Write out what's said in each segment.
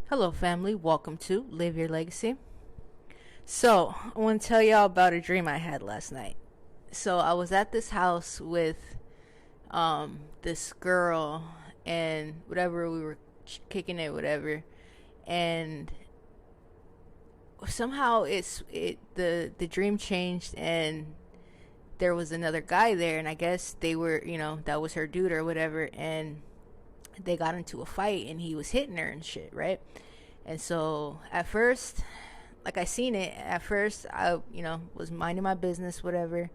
Hello, family. Welcome to Live Your Legacy. So, I want to tell y'all about a dream I had last night. So, I was at this house with this girl and whatever, we were kicking it, whatever, and somehow the dream changed, and there was another guy there, and I guess they were, that was her dude or whatever, and they got into a fight, and he was hitting her and shit, right? And so at first, like I seen it at first, I was minding my business, whatever.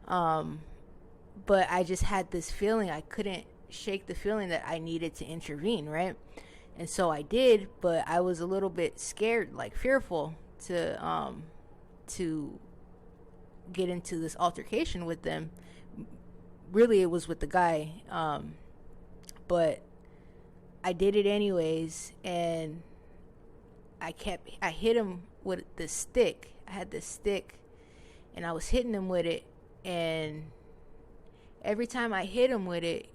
Um, but I just had this feeling, I couldn't shake the feeling that I needed to intervene, right? And so I did, but I was a little bit scared, like fearful to get into this altercation with them. Really, it was with the guy, but I did it anyways, and I hit him with the stick. I had this stick, and I was hitting him with it, and every time I hit him with it,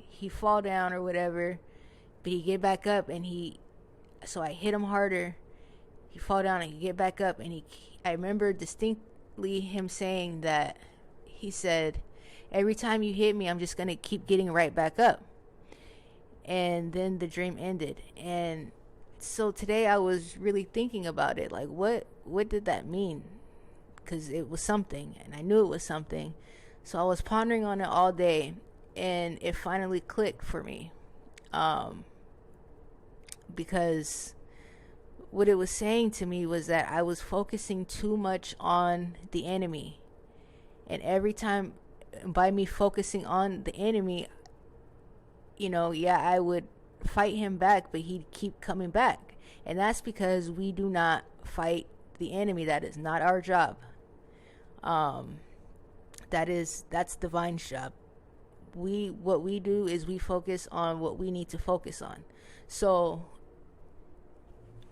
he fall down or whatever, but he get back up, and so I hit him harder. He fall down and he get back up, and I remember distinctly him saying that he said, "Every time you hit me, I'm just gonna keep getting right back up." And then the dream ended, and so today I was really thinking about it, like what did that mean? Because it was something, and I knew it was something. So I was pondering on it all day, and it finally clicked for me, because what it was saying to me was that I was focusing too much on the enemy, and every time, by me focusing on the enemy, yeah, I would fight him back, but he'd keep coming back. And that's because we do not fight the enemy. That is not our job. That's divine's job. What we do is we focus on what we need to focus on. So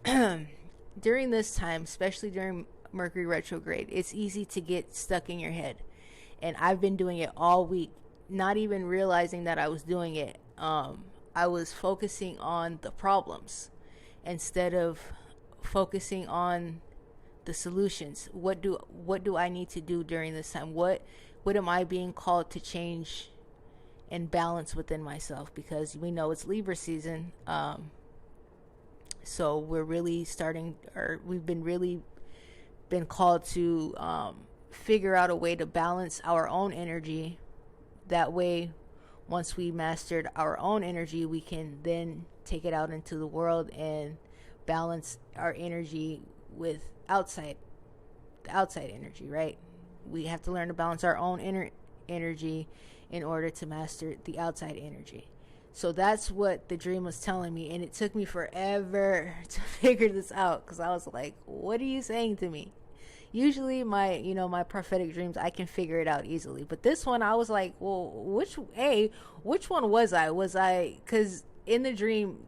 during this time, especially during Mercury retrograde, it's easy to get stuck in your head. And I've been doing it all week, not even realizing that I was doing it. I was focusing on the problems instead of focusing on the solutions. What do I need to do during this time? What am I being called to change and balance within myself? Because we know it's Libra season. So we're really starting, or we've been really been called to figure out a way to balance our own energy. That way, once we mastered our own energy, we can then take it out into the world and balance our energy with the outside energy, right? We have to learn to balance our own inner energy in order to master the outside energy. So that's what the dream was telling me, and it took me forever to figure this out, because I was like, what are you saying to me? Usually my prophetic dreams, I can figure it out easily, but this one I was like, well, which one was I, because in the dream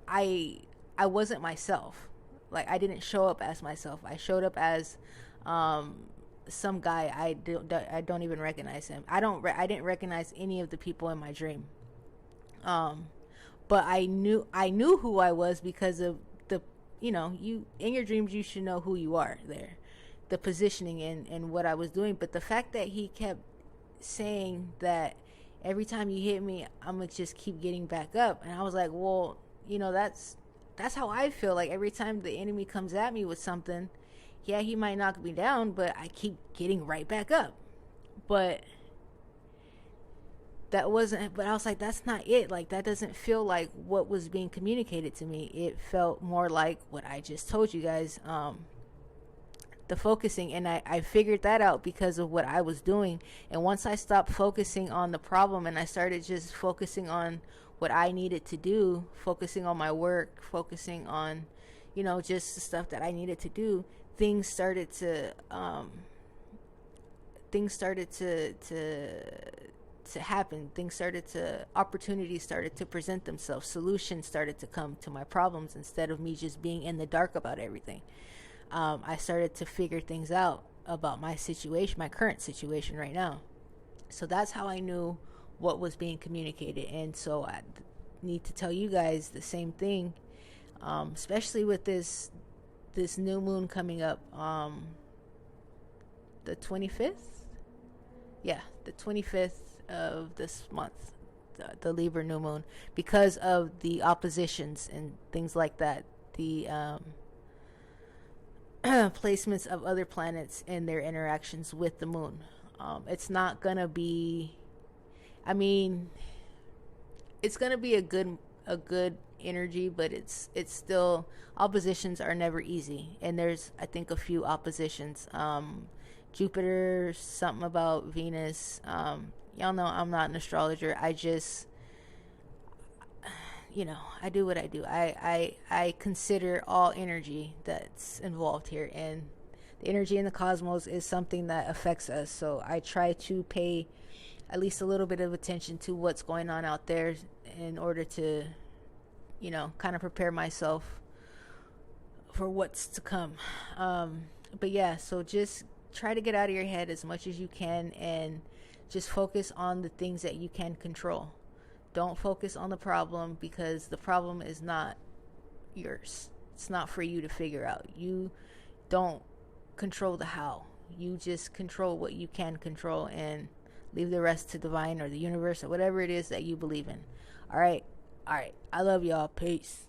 I wasn't myself. Like, I didn't show up as myself. I showed up as some guy. I don't even recognize him. I didn't recognize any of the people in my dream, but I knew who I was, because of you in your dreams, you should know who you are there, the positioning and what I was doing. But the fact that he kept saying that every time you hit me, I'm gonna just keep getting back up, and I was like, well, that's how I feel. Like, every time the enemy comes at me with something, yeah, he might knock me down, but I keep getting right back up. But I was like, that's not it. Like, that doesn't feel like what was being communicated to me. It felt more like what I just told you guys, the focusing. And I figured that out because of what I was doing. And once I stopped focusing on the problem, and I started just focusing on what I needed to do, focusing on my work, focusing on, just the stuff that I needed to do, things started to happen. Opportunities started to present themselves. Solutions started to come to my problems, instead of me just being in the dark about everything. I started to figure things out about my situation, my current situation right now. So that's how I knew what was being communicated. And so need to tell you guys the same thing, especially with this new moon coming up, the 25th. Yeah, the 25th of this month, the Libra new moon, because of the oppositions and things like that, the placements of other planets and their interactions with the moon. It's not gonna be, I mean, it's gonna be a good energy, but it's still, oppositions are never easy, and there's, I think, a few oppositions. Jupiter, something about Venus. Y'all know I'm not an astrologer. I just, I do what I do. I consider all energy that's involved here, and the energy in the cosmos is something that affects us. So I try to pay at least a little bit of attention to what's going on out there in order to, kind of prepare myself for what's to come. But yeah, so just try to get out of your head as much as you can, and just focus on the things that you can control. Don't focus on the problem, because the problem is not yours. It's not for you to figure out. You don't control the how. You just control what you can control, and leave the rest to divine or the universe or whatever it is that you believe in. All right. I love y'all. Peace.